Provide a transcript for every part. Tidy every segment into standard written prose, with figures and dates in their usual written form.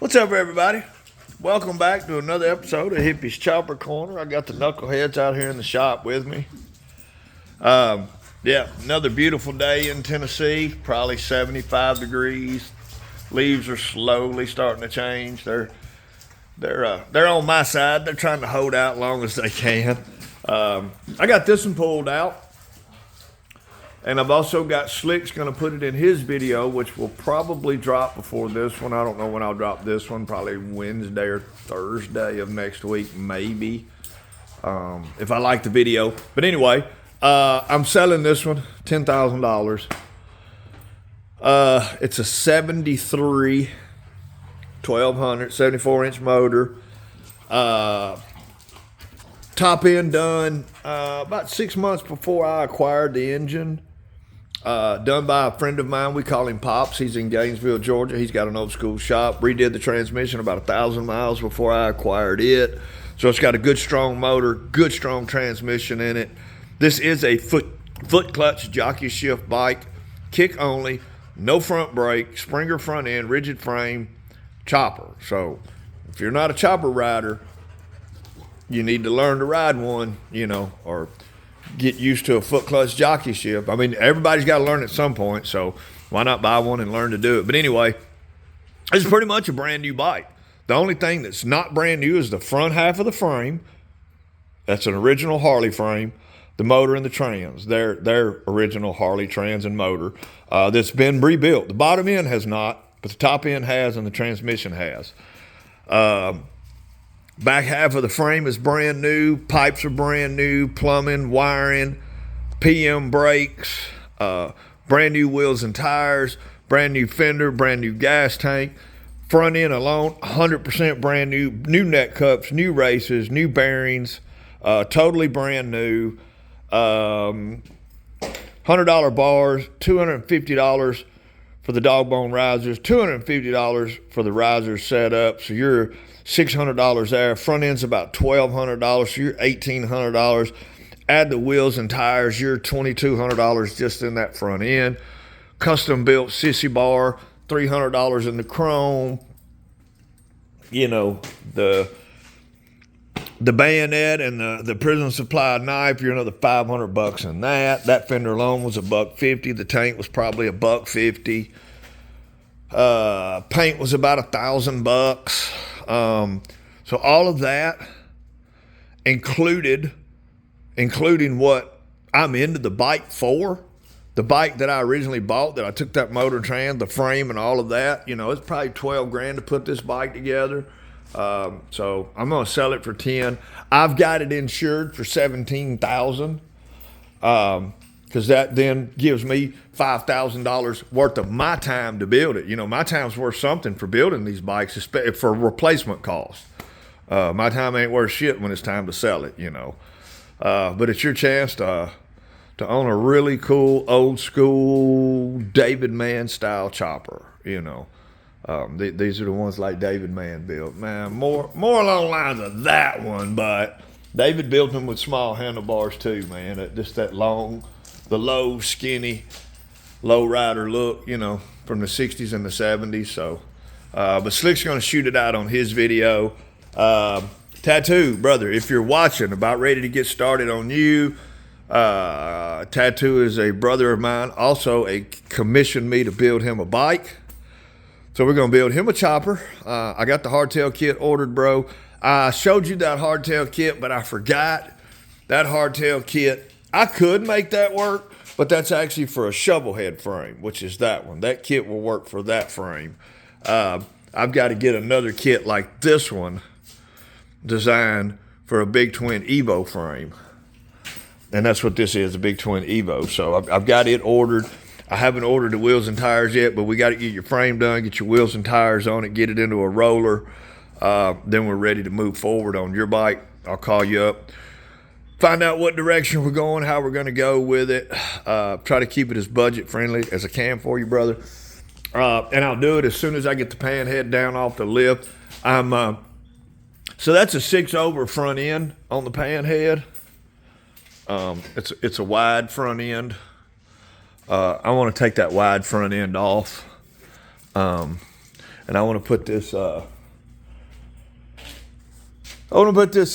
What's up, everybody? Welcome back to another episode of Hippie's Chopper Corner. I got the knuckleheads out here in the shop with me. Yeah, another beautiful day in Tennessee. Probably 75 degrees. Leaves are slowly starting to change. They're on my side. They're trying to hold out as long as they can. I got this one pulled out. And I've also got Slick's going to put it in his video, which will probably drop before this one. I don't know when I'll drop this one. Probably Wednesday or Thursday of next week, maybe. If I like the video. But anyway, I'm selling this one, $10,000. It's a 73 1200, 74-inch motor. Top end done about 6 months before I acquired the engine. Done by a friend of mine. We call him Pops. He's in Gainesville, Georgia. He's got an old school shop. Redid the transmission about 1,000 miles before I acquired it. So it's got a good strong motor, good strong transmission in it. This is a foot clutch jockey shift bike, kick only, no front brake, Springer front end, rigid frame, chopper. So if you're not a chopper rider, you need to learn to ride one, or get used to a foot clutch jockey shift. I mean, everybody's got to learn at some point, so why not buy one and learn to do it? But anyway, it's pretty much a brand new bike. The only thing that's not brand new is the front half of the frame. That's an original Harley frame. The motor and the trans, they're original Harley trans and motor that's been rebuilt. The bottom end has not, but the top end has and the transmission has. Back half of the frame is brand new. Pipes are brand new. Plumbing, wiring, PM brakes, brand new wheels and tires, brand new fender, brand new gas tank. Front end alone, 100% brand new. New neck cups, new races, new bearings, totally brand new. $100 bars, $250 for the dog bone risers, $250 for the risers set up. So you're $600 there. Front end's about $1,200, so you're $1,800. Add the wheels and tires, you're $2,200 just in that front end. Custom built sissy bar, $300 in the chrome. The bayonet and the prison supply knife, you're another $500 in that. That fender alone was $150. The tank was probably $150. Paint was about $1,000. So all of that including what I'm into the bike for, the bike that I originally bought, that I took that motor trans, the frame and all of that, it's probably $12,000 to put this bike together. So I'm going to sell it for 10. I've got it insured for 17,000. Because that then gives me $5,000 worth of my time to build it. My time's worth something for building these bikes, for replacement costs. My time ain't worth shit when it's time to sell it, But it's your chance to own a really cool, old school David Mann style chopper, These are the ones like David Mann built. Man, more along the lines of that one, but David built them with small handlebars too, man. Just that long, the low, skinny, low rider look, from the 60s and the 70s. So, but Slick's going to shoot it out on his video. Tattoo, brother, if you're watching, about ready to get started on you. Tattoo is a brother of mine. Also, commissioned me to build him a bike. So we're going to build him a chopper. I got the hardtail kit ordered, bro. I showed you that hardtail kit, but I forgot that hardtail kit. I could make that work, but that's actually for a shovel head frame, which is that one. That kit will work for that frame. I've got to get another kit like this one designed for a Big Twin Evo frame. And that's what this is, a Big Twin Evo. So I've got it ordered. I haven't ordered the wheels and tires yet, but we got to get your frame done, get your wheels and tires on it, get it into a roller. Then we're ready to move forward on your bike. I'll call you up. Find out what direction we're going, how we're going to go with it. Try to keep it as budget friendly as I can for you, brother. And I'll do it as soon as I get the panhead down off the lift. So that's a 6-over front end on the panhead. It's a wide front end. I want to take that wide front end off. And And I want to put this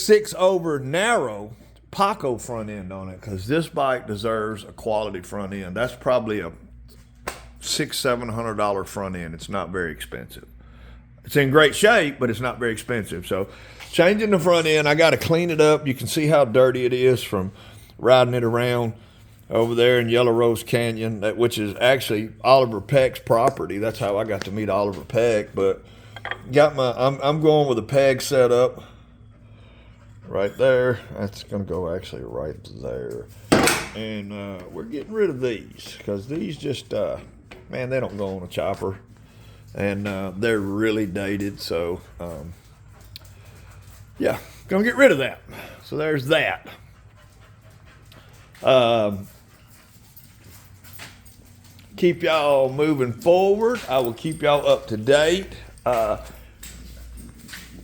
6 over narrow paugcho front end on it, because this bike deserves a quality front end. That's probably a $600-700 front end. It's not very expensive. It's in great shape, but it's not very expensive. So changing the front end, I got to clean it up. You can see how dirty it is from riding it around over there in Yellow Rose Canyon, which is actually Oliver Peck's property. That's how I got to meet Oliver Peck. But I'm going with a peg setup right there. That's going to go actually right there. And we're getting rid of these, because these just, man, they don't go on a chopper. And they're really dated. So, yeah, going to get rid of that. So there's that. Keep y'all moving forward. I will keep y'all up to date.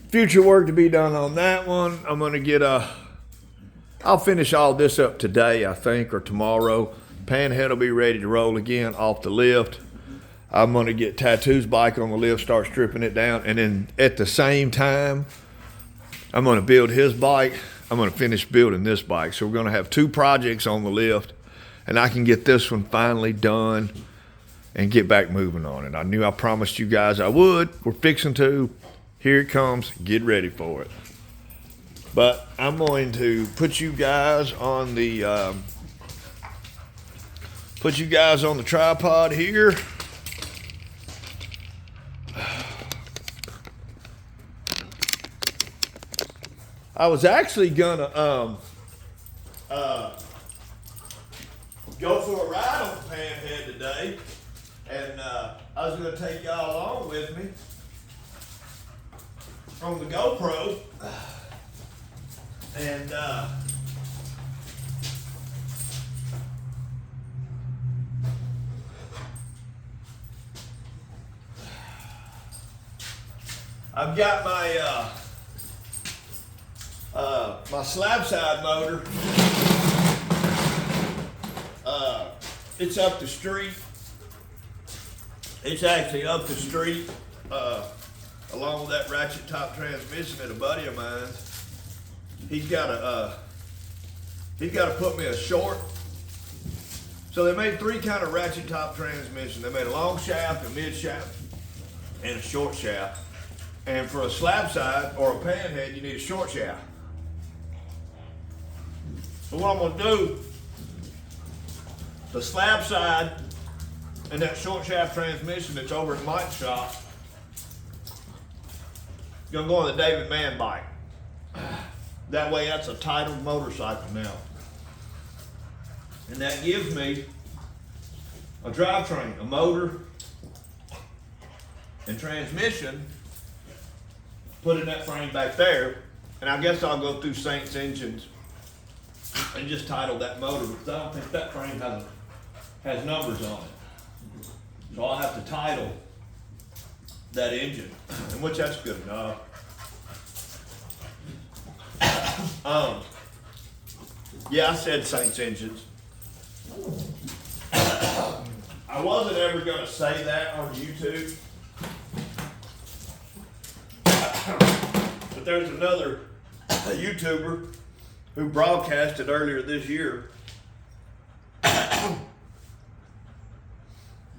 Future work to be done on that one. I'm going to get I'll finish all this up today, I think, or tomorrow. Panhead will be ready to roll again off the lift. I'm going to get Tattoo's bike on the lift, start stripping it down. And then at the same time, I'm going to build his bike. I'm going to finish building this bike. So we're going to have 2 projects on the lift. And I can get this one finally done and get back moving on it. I promised you guys I would. We're fixing to. Here it comes. Get ready for it. But I'm going to put you guys on the tripod here. I was actually gonna go for a ride on Panhead today, and I was gonna take y'all along with me on the GoPro, and I've got my slab side motor. It's up the street. It's actually up the street, along with that ratchet top transmission at a buddy of mine's. He's got to put me a short. So they made 3 kind of ratchet top transmission. They made a long shaft, a mid shaft, and a short shaft. And for a slab side or a panhead, you need a short shaft. So what I'm gonna do, the slab side and that short shaft transmission that's over at Mike's shop, gonna go on the David Mann bike. That way that's a titled motorcycle now. And that gives me a drivetrain, a motor, and transmission, put in that frame back there. And I guess I'll go through Saints Engines and just title that motor, because I don't think that frame has numbers on it. So I'll have to title that engine, and which that's good enough. Yeah, I said Saints Engines. I wasn't ever gonna say that on YouTube. But there's another YouTuber who broadcasted earlier this year.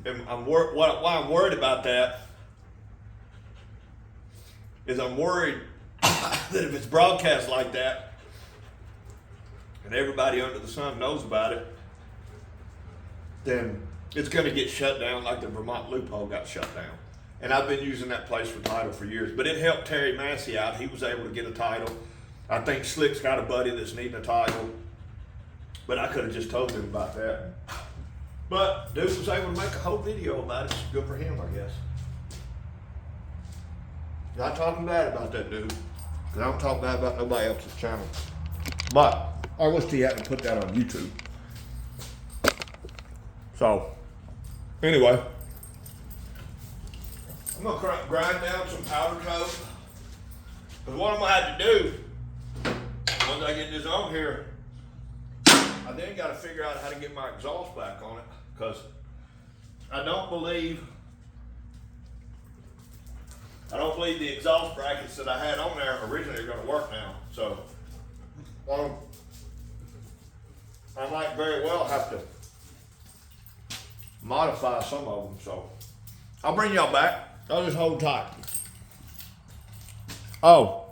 And why I'm worried about that is I'm worried that if it's broadcast like that and everybody under the sun knows about it, then it's going to get shut down like the Vermont loophole got shut down. And I've been using that place for title for years, but it helped Terry Massey out. He was able to get a title. I think Slick's got a buddy that's needing a title, but I could have just told him about that. But dude was able to make a whole video about it. It's good for him, I guess. Not talking bad about that dude, because I don't talk bad about nobody else's channel. But I wish he hadn't put that on YouTube. So, anyway, I'm going to grind down some powder coat. Because what I'm going to have to do, once I get this on here, I then got to figure out how to get my exhaust back on it. Because I don't believe I don't believe the exhaust brackets that I had on there originally are going to work now. So, I might very well have to modify some of them. So, I'll bring y'all back. I'll just hold tight. Oh,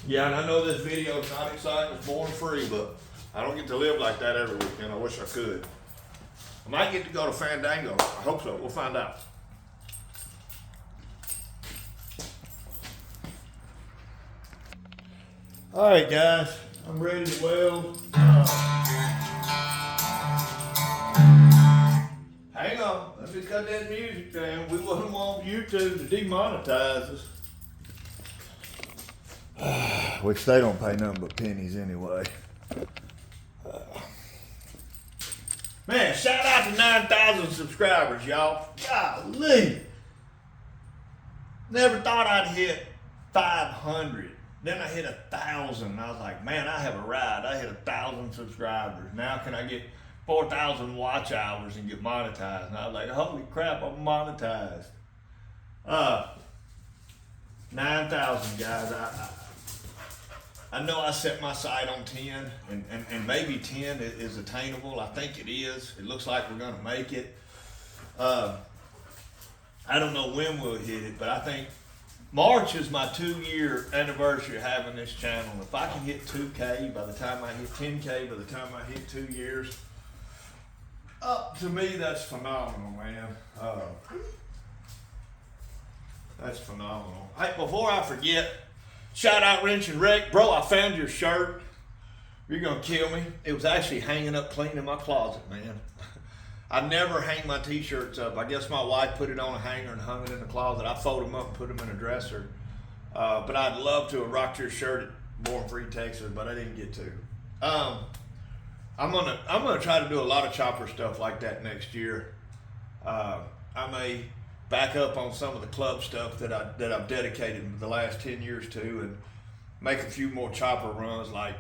yeah, and I know this video is not exciting, it's born free, but I don't get to live like that every weekend. I wish I could. I might get to go to Fandango. I hope so. We'll find out. All right, guys, I'm ready to weld. Hang on, let me cut that music down. We wouldn't want YouTube to demonetize us. Which they don't pay nothing but pennies anyway. Man, shout out to 9,000 subscribers, y'all. Golly. Never thought I'd hit 500. Then I hit 1,000. And I was like, man, I have arrived. I hit 1,000 subscribers. Now can I get 4,000 watch hours and get monetized? And I was like, holy crap, I'm monetized. 9,000, guys. I know I set my sight on 10, and maybe 10 is attainable. I think it is. It looks like we're going to make it. I don't know when we'll hit it, but I think March is my 2-year anniversary of having this channel. If I can hit 2K by the time I hit 10K, by the time I hit 2 years, to me, that's phenomenal, man. That's phenomenal. Hey, before I forget, shout out Wrench and Wreck. Bro, I found your shirt. You're going to kill me. It was actually hanging up clean in my closet, man. I never hang my t-shirts up. I guess my wife put it on a hanger and hung it in the closet. I fold them up and put them in a dresser. But I'd love to have rocked your shirt at Born Free, Texas, but I didn't get to. I'm gonna try to do a lot of chopper stuff like that next year. I may back up on some of the club stuff that I've dedicated the last 10 years to, and make a few more chopper runs. Like,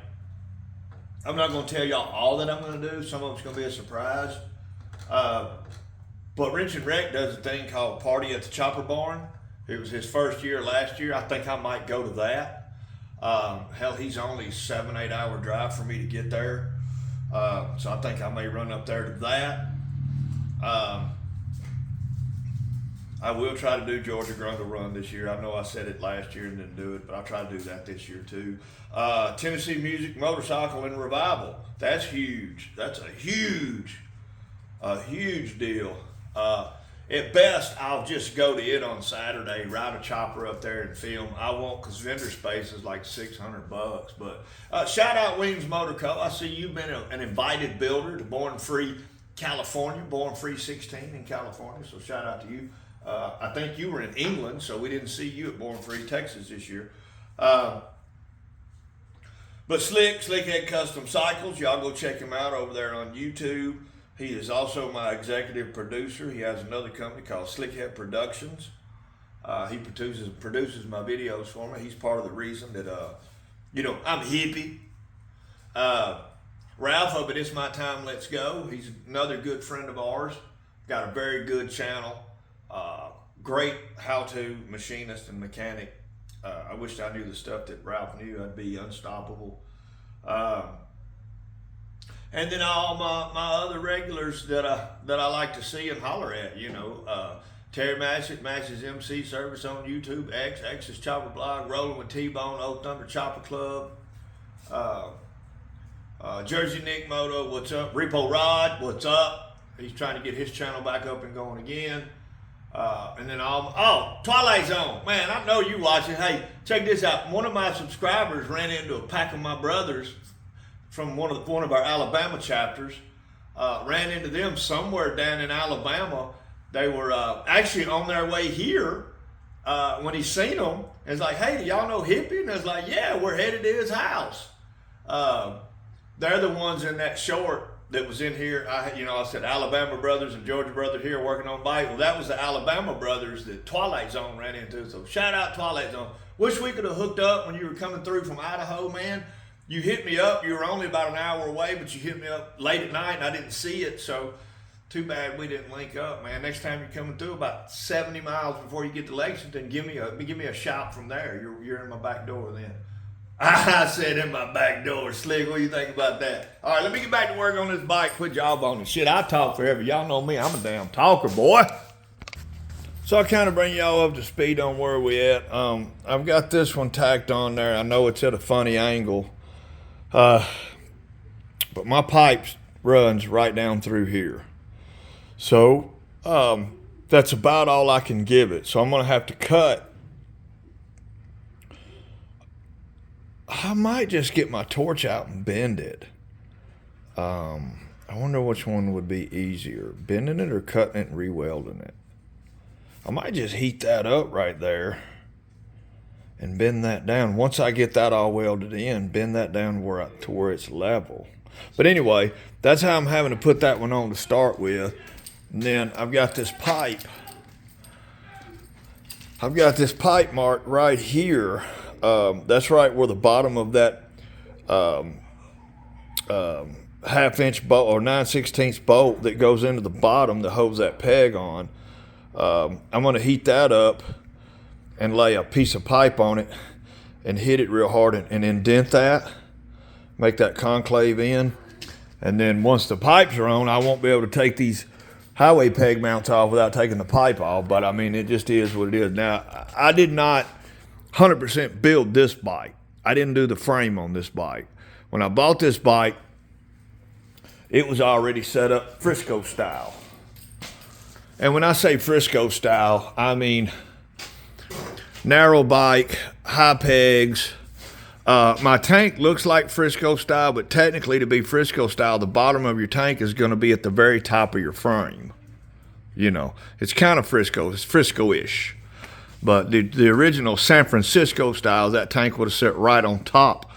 I'm not gonna tell y'all all that I'm gonna do. Some of it's gonna be a surprise. But Wrench and Wreck does a thing called Party at the Chopper Barn. It was his first year last year. I think I might go to that. Hell, he's only 7-8 hour drive for me to get there. So I think I may run up there to that. I will try to do Georgia Grundle Run this year. I know I said it last year and didn't do it, but I'll try to do that this year too. Tennessee Music Motorcycle and Revival. That's huge. That's a huge deal. At best, I'll just go to it on Saturday, ride a chopper up there and film. I won't, because vendor space is like $600. But shout out Wings Motor Co. I see you've been an invited builder to Born Free California, Born Free 16 in California. So shout out to you. I think you were in England, so we didn't see you at Born Free Texas this year. But Slickhead Custom Cycles, y'all go check him out over there on YouTube. He is also my executive producer. He has another company called Slickhead Productions. He produces my videos for me. He's part of the reason that, I'm hippie. Ralph up at It's My Time, Let's Go. He's another good friend of ours. Got a very good channel. Great how-to machinist and mechanic. I wish I knew the stuff that Ralph knew. I'd be unstoppable. And then all my other regulars that I like to see and holler at, Terry Matchett, Match's MC Service on YouTube, X's Chopper Blog, Rolling with T-Bone, Old Thunder Chopper Club, Jersey Nick Moto, what's up? Repo Rod, what's up? He's trying to get his channel back up and going again. And then Twilight Zone, man, I know you watching. Hey, check this out. One of my subscribers ran into a pack of my brothers from one of our Alabama chapters, ran into them somewhere down in Alabama. They were actually on their way here when he seen them. And it's like, hey, do y'all know Hippie? And it's like, yeah, we're headed to his house. They're the ones in that short that was in here. I said Alabama brothers and Georgia brothers here working on bike. Well, that was the Alabama brothers that Twilight Zone ran into. So shout out Twilight Zone. Wish we could have hooked up when you were coming through from Idaho, man. You hit me up. You were only about an hour away, but you hit me up late at night and I didn't see it. So Too bad we didn't link up, man. Next time you're coming through about 70 miles before you get to Lexington, give me a shout from there. You're in my back door then. I said in my back door, Slick. What do you think about that? All right, let me get back to work on this bike. Put y'all on it. Shit, I talk forever. Y'all know me. I'm a damn talker, boy. So I kind of bring y'all up to speed on where we at. I've got this one tacked on there. I know it's at a funny angle, but my pipe runs right down through here. So that's about all I can give it. So I'm going to have to cut. I might just get my torch out and bend it. I wonder which one would be easier, bending it or cutting it and re-welding it. I might just heat that up right there and bend that down. Once I get that all welded in, bend that down to where it's level. But anyway, that's how I'm having to put that one on to start with. And then I've got this pipe. I've got this pipe marked right here. That's right where the bottom of that half-inch bolt or 9/16 bolt that goes into the bottom that holds that peg on. I'm going to heat that up and lay a piece of pipe on it and hit it real hard and indent that, make that concave in. And then once the pipes are on, I won't be able to take these highway peg mounts off without taking the pipe off. But I mean, it just is what it is. Now, I did not 100% build this bike. I didn't do the frame on this bike. When I bought this bike, it was already set up Frisco style. And when I say Frisco style, I mean narrow bike, high pegs. My tank looks like Frisco style, but technically to be Frisco style, the bottom of your tank is going to be at the very top of your frame. You know, it's kind of Frisco. It's Frisco-ish. But the original San Francisco style, that tank would have set right on top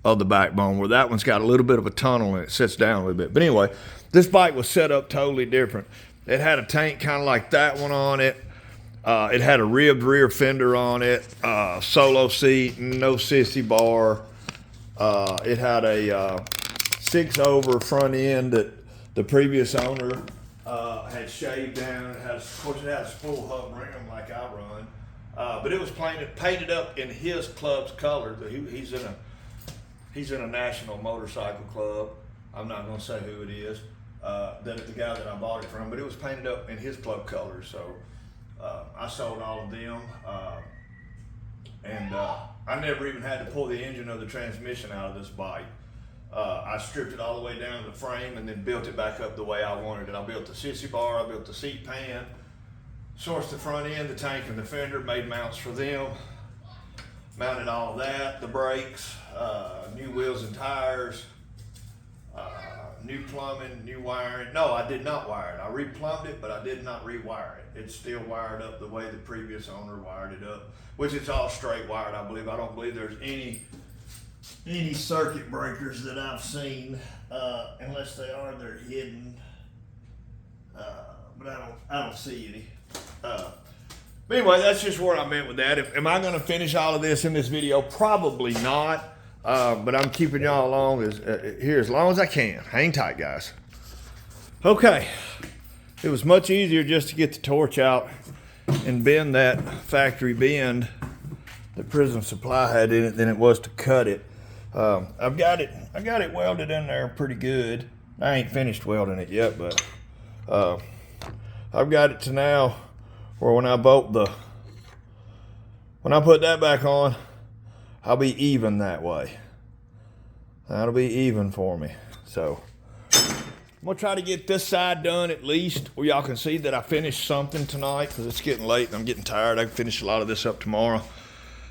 of the backbone, where that one's got a little bit of a tunnel and it sits down a little bit. But anyway, this bike was set up totally different. It had a tank kind of like that one on it. It had a ribbed rear fender on it, solo seat, no sissy bar. It had a 6-over front end that the previous owner had shaved down. Of course, it has full hub rim like I run, but it was painted up in his club's color. He's in a national motorcycle club. I'm not going to say who it is. The guy that I bought it from, but it was painted up in his club colors. So I sold all of them, and I never even had to pull the engine or the transmission out of this bike. I stripped it all the way down to the frame and then built it back up the way I wanted it. I built the sissy bar, I built the seat pan, sourced the front end, the tank, and the fender, made mounts for them, mounted all of that, the brakes, new wheels and tires, new plumbing, new wiring. No, I did not wire it. I replumbed it, but I did not rewire it. It's still wired up the way the previous owner wired it up, which it's all straight wired, I believe. I don't believe there's any circuit breakers that I've seen, unless they are, they're hidden. But I don't see any. But anyway, that's just where I'm at with that. Am I going to finish all of this in this video? Probably not. But I'm keeping y'all along here as long as I can. Hang tight, guys. Okay. It was much easier just to get the torch out and bend that factory bend that Prison Supply had in it than it was to cut it. I got it welded in there pretty good. I ain't finished welding it yet, but I've got it to now where when I put that back on, I'll be even that way. That'll be even for me. So I'm gonna try to get this side done at least where y'all can see that I finished something tonight, because it's getting late and I'm getting tired. I can finish a lot of this up tomorrow.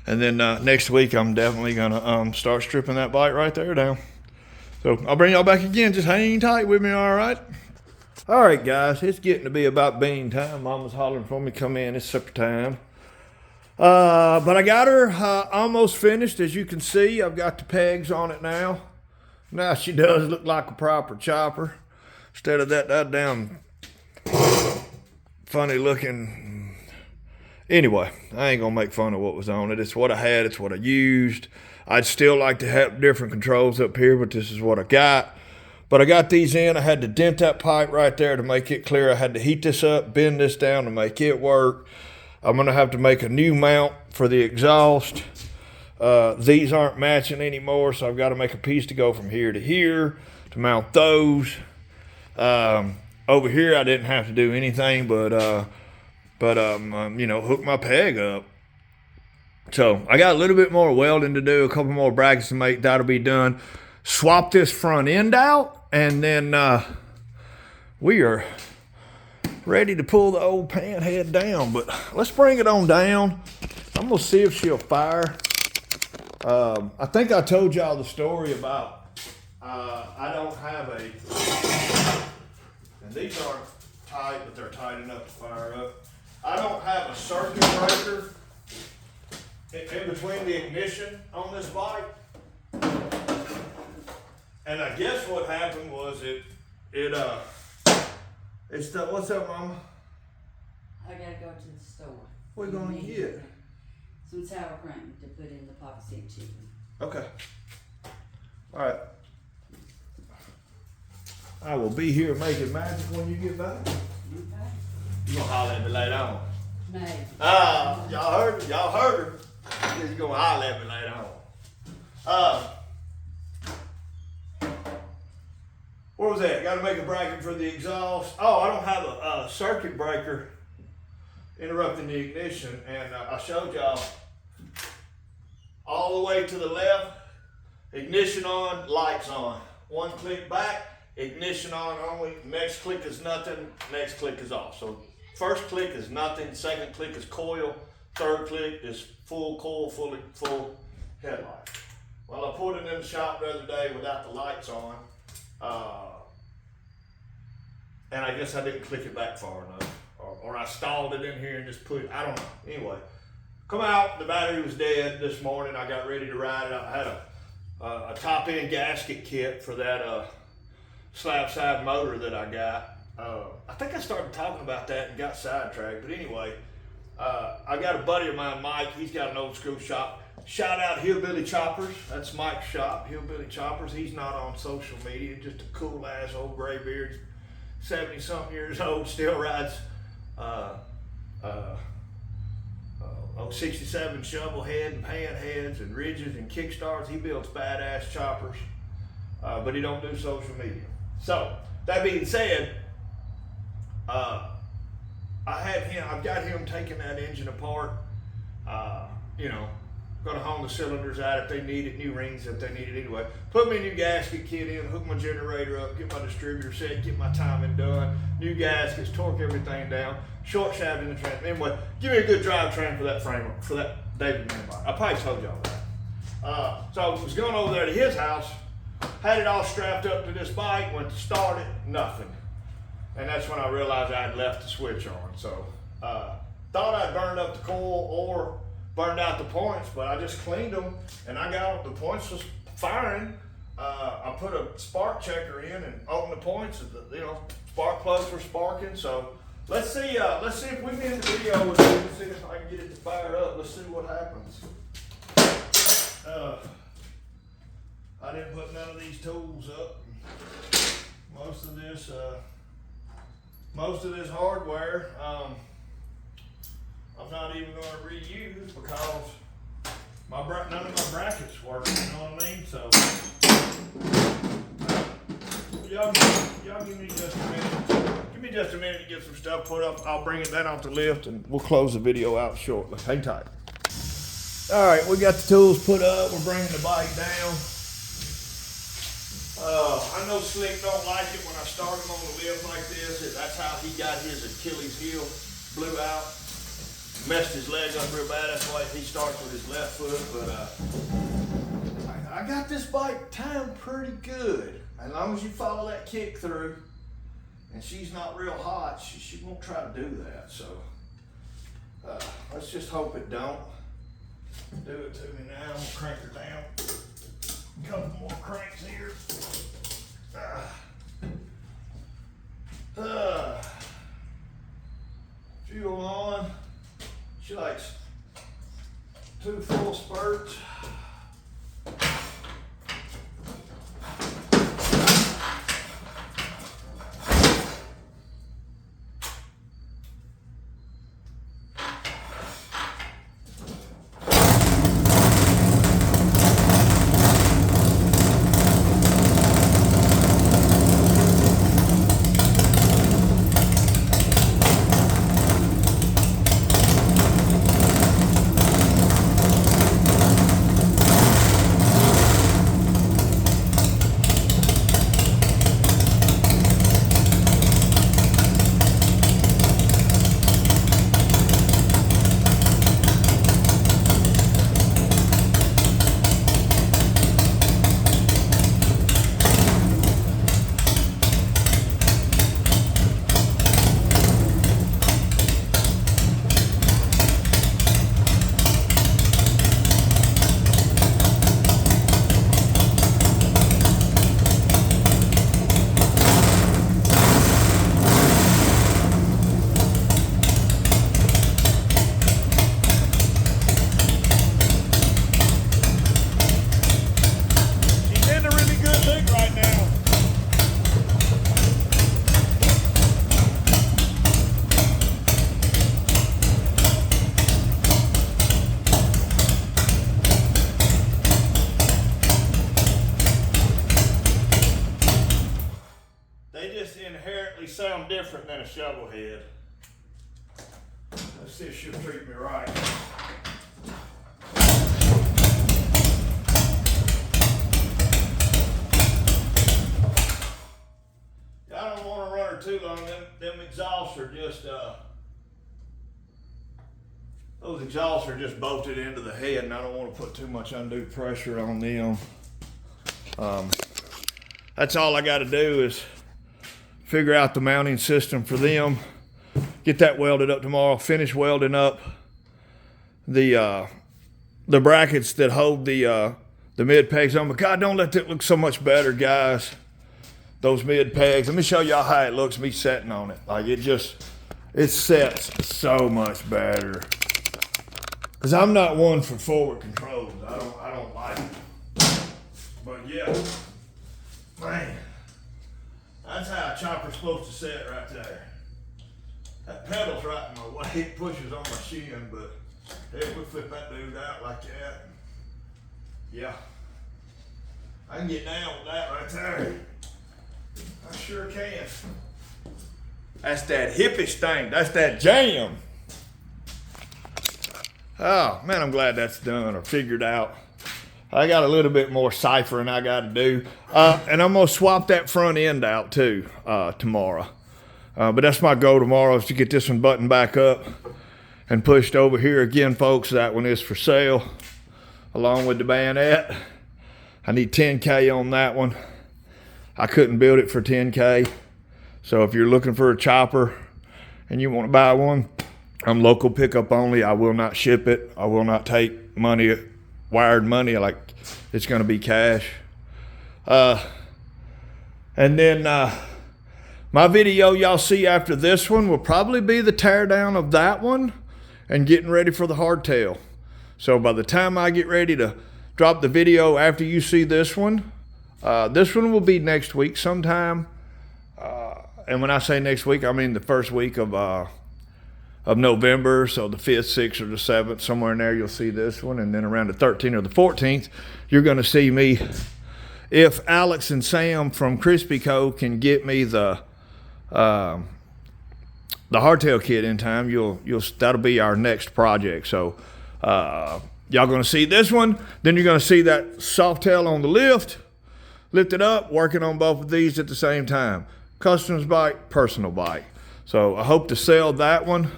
And then next week I'm definitely gonna start stripping that bike right there down. So I'll bring y'all back again. Just hang tight with me, all right? All right, guys, it's getting to be about bean time. Mama's hollering for me to come in. It's supper time. But I got her almost finished. As you can see, I've got the pegs on it now. Now she does look like a proper chopper instead of that damn funny looking. Anyway, I ain't gonna make fun of what was on it. It's what I had, it's what I used. I'd still like to have different controls up here, but this is what I got. But I got these in. I had to dent that pipe right there to make it clear. I had to heat this up, bend this down to make it work. I'm going to have to make a new mount for the exhaust. These aren't matching anymore, so I've got to make a piece to go from here to here to mount those. Over here, I didn't have to do anything but you know, hook my peg up. So I got a little bit more welding to do, a couple more brackets to make. That'll be done. Swap this front end out, and then we are ready to pull the old Panhead down. But let's bring it on down. I'm gonna see if she'll fire. I think I told y'all the story about I don't have a, and these aren't tight, but they're tight enough to fire up. I don't have a circuit breaker in between the ignition on this bike. And I guess what happened was it's the, what's up, Mama? I gotta go to the store. What are you gonna get? Some sour cream to put in the pocket seat chicken. Okay. All right. I will be here making magic when you get back. Okay. You gonna holler at me later on? Maybe. Y'all heard her. Y'all heard her. She's gonna holler at me later on. Where was that? Got to make a bracket for the exhaust. Oh, I don't have a circuit breaker interrupting the ignition, and I showed y'all all the way to the left. Ignition on, lights on. One click back, ignition on only. Next click is nothing. Next click is off. So first click is nothing. Second click is coil. Third click is full coil, full headlight. Well, I put it in the shop the other day without the lights on. And I guess I didn't click it back far enough, or I stalled it in here and just put it, I don't know. Anyway, come out, the battery was dead this morning. I got ready to ride it. I had a top end gasket kit for that slab side motor that I got. I think I started talking about that and got sidetracked, but anyway, I got a buddy of mine, Mike. He's got an old school shop. Shout out Hillbilly Choppers. That's Mike's shop, Hillbilly Choppers. He's not on social media, just a cool ass old gray beard, 70-something years old, still rides 67 shovel head and pan heads and ridges and kickstarts. He builds badass choppers, but he don't do social media. So that being said, I've got him taking that engine apart, you know, gonna hone the cylinders out if they need it, new rings if they need it anyway. Put me a new gasket kit in, hook my generator up, get my distributor set, get my timing done, new gaskets, torque everything down, short shaft in the transmission. Anyway, give me a good drivetrain for that frame, for that David Man bike. I probably told y'all that. So I was going over there to his house, had it all strapped up to this bike, went to start it, nothing. And that's when I realized I had left the switch on. So thought I'd burned up the coil or burned out the points, but I just cleaned them and I got the points was firing. I put a spark checker in and opened the points. You know, spark plugs were sparking. So let's see if we can get the video with it. Let's see if I can get it to fire up. Let's see what happens. I didn't put none of these tools up. Most of this hardware, I'm not even going to reuse because none of my brackets work, you know what I mean? So, y'all give me just a minute. Give me just a minute to get some stuff put up. I'll bring it down off the lift and we'll close the video out shortly. Hang tight. All right, we got the tools put up. We're bringing the bike down. I know Slick don't like it when I start him on the lift like this. That's how he got his Achilles heel blew out. Messed his leg up real bad. That's why he starts with his left foot. But I got this bike timed pretty good. As long as you follow that kick through, and she's not real hot, she won't try to do that. So let's just hope it don't. Do it to me now. I'm gonna crank her down. A couple more cranks here. Fuel on. She likes 2 full spurts. different than a shovel head. Let's see if she'll treat me right. I don't want to run her too long. Them exhausts are just, those exhausts are just bolted into the head, and I don't want to put too much undue pressure on them. That's all I got to do is figure out the mounting system for them, get that welded up tomorrow, finish welding up the brackets that hold the mid pegs on. But God, don't let that look so much better, guys. Those mid pegs. Let me show y'all how it looks me setting on it. Like it sets so much better. Cause I'm not one for forward controls. I don't like it. But yeah, man, that's how a chopper's supposed to set right there. That pedal's right in my way. It pushes on my shin, but hey, we flip that dude out like that. Yeah, I can get down with that right there. I sure can. That's that hippish thing. That's that jam. Oh, man, I'm glad that's done or figured out. I got a little bit more ciphering I got to do. And I'm going to swap that front end out, too, tomorrow. But that's my goal tomorrow is to get this one buttoned back up and pushed over here. Again, folks, that one is for sale, along with the bayonet. I need 10K on that one. I couldn't build it for 10K. So if you're looking for a chopper and you want to buy one, I'm local pickup only. I will not ship it. I will not take money, wired money, like it's going to be cash. And then my video y'all see after this one will probably be the teardown of that one and getting ready for the hardtail. So by the time I get ready to drop the video after you see this one will be next week sometime. And when I say next week, I mean the first week of November. So the 5th, 6th, or the 7th, somewhere in there, you'll see this one. And then around the 13th or the 14th, you're going to see me. If Alex and Sam from Crispy Co. can get me the hardtail kit in time, that'll be our next project. So y'all going to see this one. Then you're going to see that soft tail on the lift it up, working on both of these at the same time. Customer's bike, personal bike. So I hope to sell that one.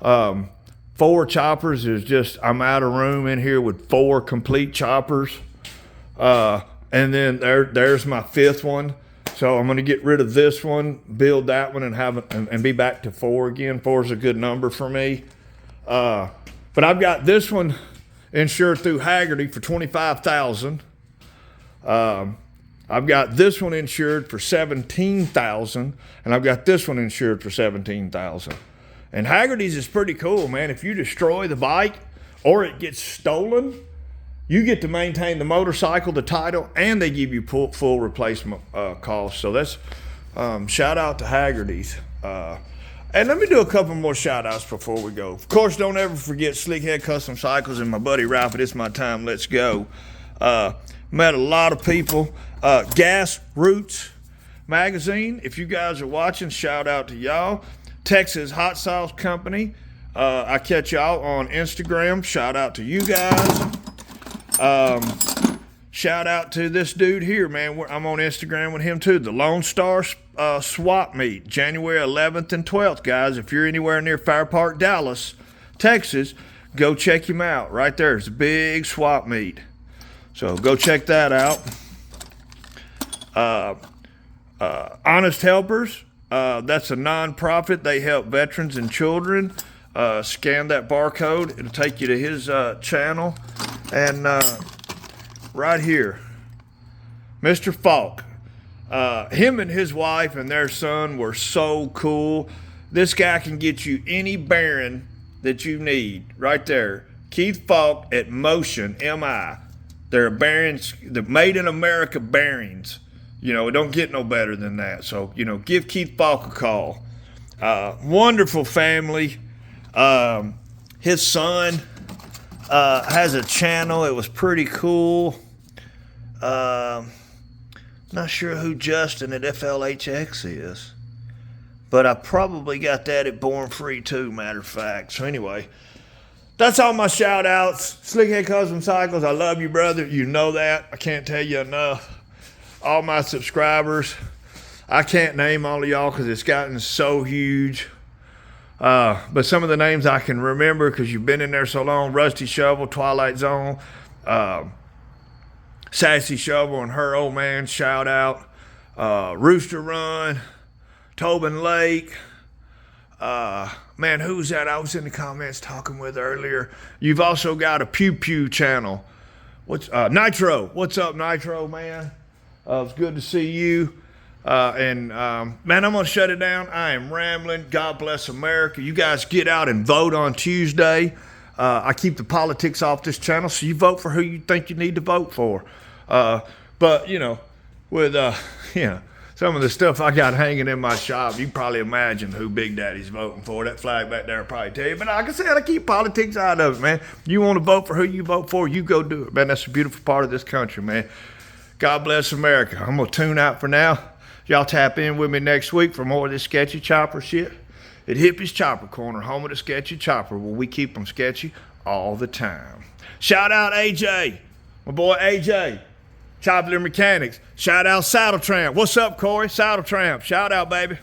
4 choppers is just, I'm out of room in here with 4 complete choppers. And then there's my 5th one. So I'm gonna get rid of this one, build that one, and be back to 4 again. 4 is a good number for me. But I've got this one insured through Haggerty for $25,000. I've got this one insured for $17,000, and I've got this one insured for $17,000. And Haggerty's is pretty cool, man. If you destroy the bike or it gets stolen, you get to maintain the motorcycle, the title, and they give you full replacement costs. So that's shout out to Haggerty's. And let me do a couple more shout outs before we go. Of course, don't ever forget Slickhead Custom Cycles and my buddy Ralph at It's My Time, Let's Go. Met a lot of people. Gas Roots Magazine, if you guys are watching, shout out to y'all. Texas Hot Sauce Company, I catch y'all on Instagram, shout out to you guys. Shout out to this dude here, man. I'm on Instagram with him too. The Lone Star Swap Meet, January 11th and 12th, guys. If you're anywhere near Fire Park, Dallas, Texas, go check him out. Right there, it's a big swap meet. So go check that out. Honest Helpers, that's a non-profit. They help veterans and children. Scan that barcode. It'll take you to his channel. And right here, Mr. Falk. Him and his wife and their son were so cool. This guy can get you any bearing that you need. Right there. Keith Falk at Motion, MI. They're bearings, the made in America bearings. You know, it don't get no better than that. So, you know, give Keith Falk a call. Wonderful family. His son has a channel. It was pretty cool. Not sure who Justin at FLHX is. But I probably got that at Born Free too, matter of fact. So anyway, that's all my shout outs. Slickhead Custom Cycles, I love you, brother. You know that. I can't tell you enough. All my subscribers, I can't name all of y'all because it's gotten so huge. But some of the names I can remember because you've been in there so long: Rusty Shovel, Twilight Zone, Sassy Shovel and her old man, shout out. Rooster Run, Tobin Lake. Man, who's that I was in the comments talking with earlier? You've also got a Pew Pew channel. What's Nitro? What's up, Nitro, man? It's good to see you. Man, I'm gonna shut it down. I am rambling. God bless America. You guys get out and vote on Tuesday. I keep the politics off this channel, so you vote for who you think you need to vote for. But you know, with some of the stuff I got hanging in my shop, you can probably imagine who Big Daddy's voting for. That flag back there will probably tell you. But like I said, I keep politics out of it, man. You want to vote for who you vote for, you go do it, man. That's a beautiful part of this country, man. God bless America. I'm gonna tune out for now. Y'all tap in with me next week for more of this sketchy chopper shit at Hippie's Chopper Corner, home of the sketchy chopper, where we keep them sketchy all the time. Shout out AJ, my boy AJ, Chopper Mechanics. Shout out Saddle Tramp. What's up, Corey? Saddle Tramp. Shout out, baby.